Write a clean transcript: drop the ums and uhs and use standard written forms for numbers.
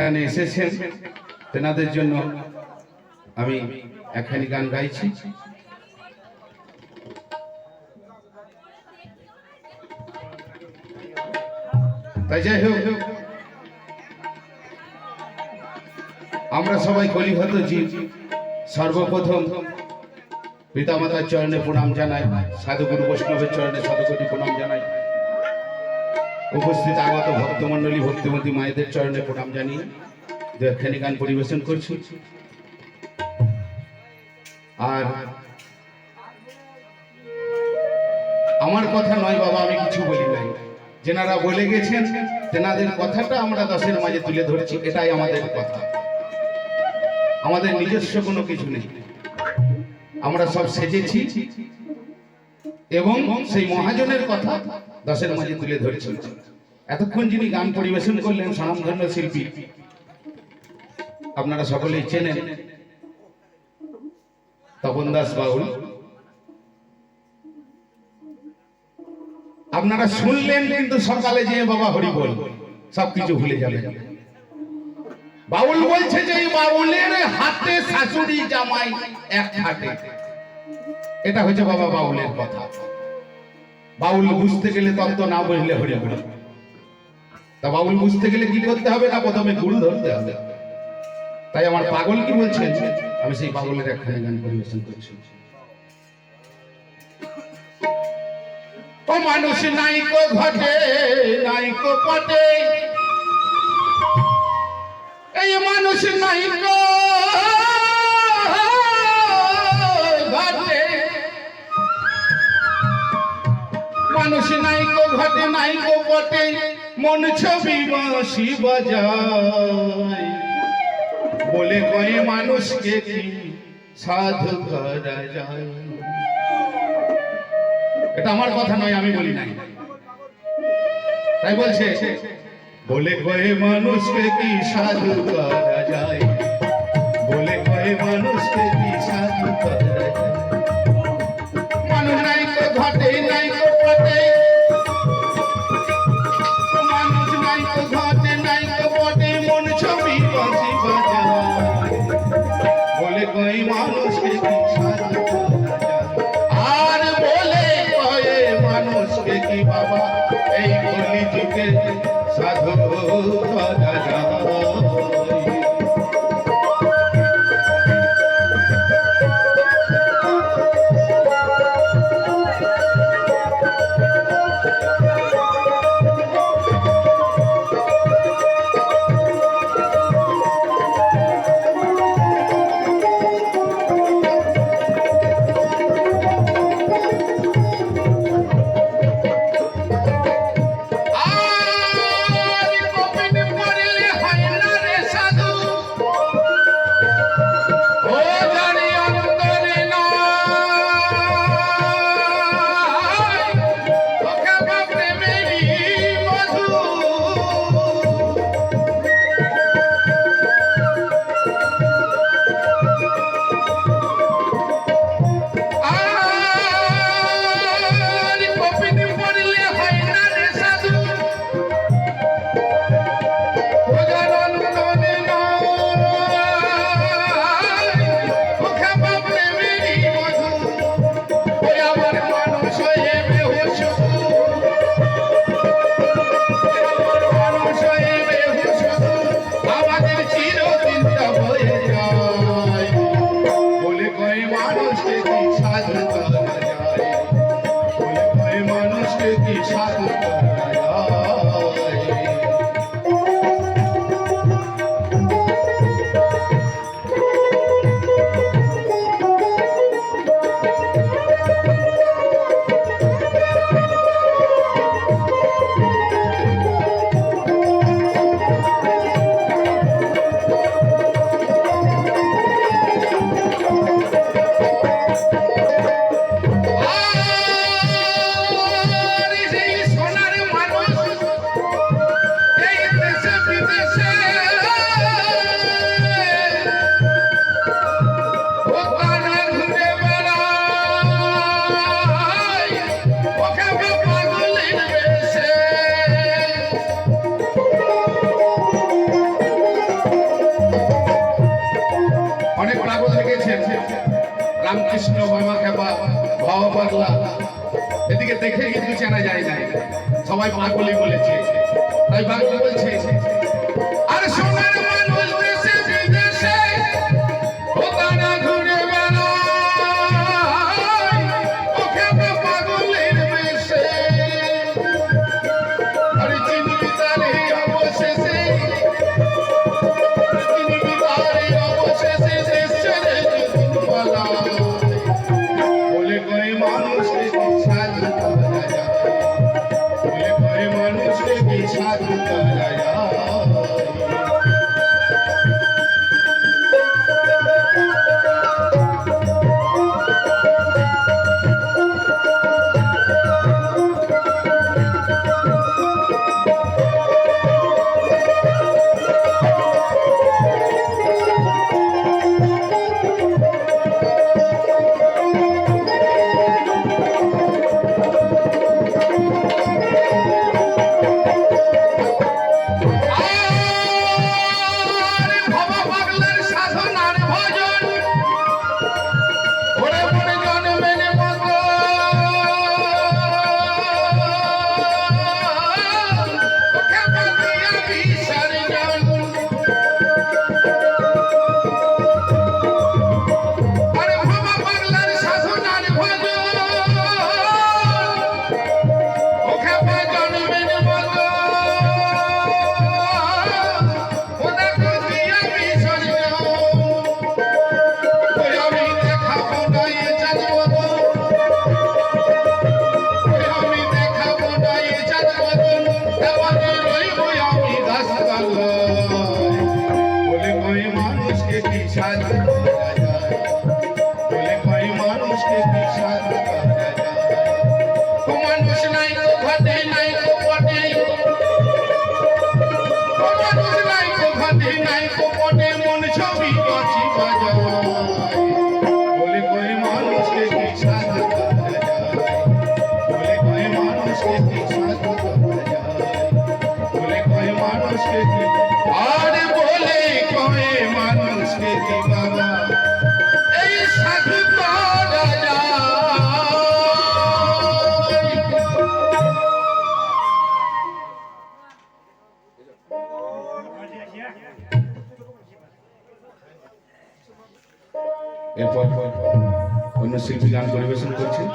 টানে এসেছেন, তেনাদের জন্য আমি একখানি গান গাইছি। তাই যাই হোক, আমরা সবাই কলিহত জীব। সর্বপ্রথম পিতামাতার চরণে প্রণাম জানাই, সাধুগুরু বৈষ্ণবের চরণে শতকোটি প্রণাম জানাই, উপস্থিত আগত ভক্তমণ্ডলী ভক্তিমতী মায়েদের চরণে প্রণাম জানিয়ে দু একখানি গান পরিবেশন করছি। আর আমার কথা নয় বাবা, আমি কিছু বলি নাই, যেনারা বলে গেছেন তেনাদের কথাটা আমরা দশের মাঝে তুলে ধরছি। এটাই আমাদের কথা, আমাদের নিজস্ব কোনো কিছু নেই। আমরা সব সেজেছি এবং সেই মহাজনের কথা দশের মাঝে তুলে ধরেছি। এতক্ষণ যিনি গান পরিবেশন করলেন স্বনামধন্য শিল্পী, আপনারা সকলেই চেনেন, তপন দাস বাউল। আপনারা শুনলেন, কিন্তু সকালে যে বাবা হরি বল সবকিছু ভুলে যাবেন। বাউল বলছে যে বাউলের হাতে শাশুড়ি জামাই এক হাতে, এটা হচ্ছে বাবা বাউলের কথা। বাউল বুঝতে গেলে তত্ত্ব, না বুঝলে হরি বল। তা বাউল বুঝতে গেলে কি করতে হবে? না প্রথমে গুরু ধরতে হবে। তাই আমার পাগল কি বলছেন, আমি সেই পাগলের একখানি গান পরিবেশন করছি। ও মানুষ নাই কো ঘটে, নাই কো পটে, এই মানুষ নাই কো ঘটে, মানুষ নাই কো ঘটে, নাই কো পটে, মন ছবি বাঁশি বাজায়, বলে কয়ে মানুষকে কি সাধু করা যায়। এটা আমার কথা নয়, আমি বলি নাই। তাই বলছে, বলে কয়ে মানুষকে কি সাধু করা যায়, বলে কয়ে মানুষকে কি সাধু করা যায়। মানুষ নাই তো ঘটে, নাই তো পটে, মানুষ নাই তো ঘটে, নাই তো পটে, মন ছবি বাঁশি বাজায়, বলে কয়ে মানুষকে কি সাধু করা যায়। আর বলে কয়ে মানুষকে কি বাবা এই কলি যুগে সাধু করা যায়। অনেক পাগল দেখেছেন, রামকৃষ্ণ, মামা খেপা, ভাবা পাগলা, এদিকে দেখে কিন্তু চেনা যায় না, সবাই পাগলই বলেছে। তাই পাগল বলছে, আর সোনার মানুষ দেশে বিদেশে ও তারা ঘুরে বেড়ায়, ও খেপা পাগলের বেশে, আর চিনবি তারে অবশেষে, চিনবি তারে অবশেষে দেশ ছেড়ে যেদিন পালায়, বলে কয় মানুষকে কি সাধু করা যায়, বলে কয় মানুষকে কি সাধু করা যায়। এরপর অন্য শিল্পী গান পরিবেশন করছেন।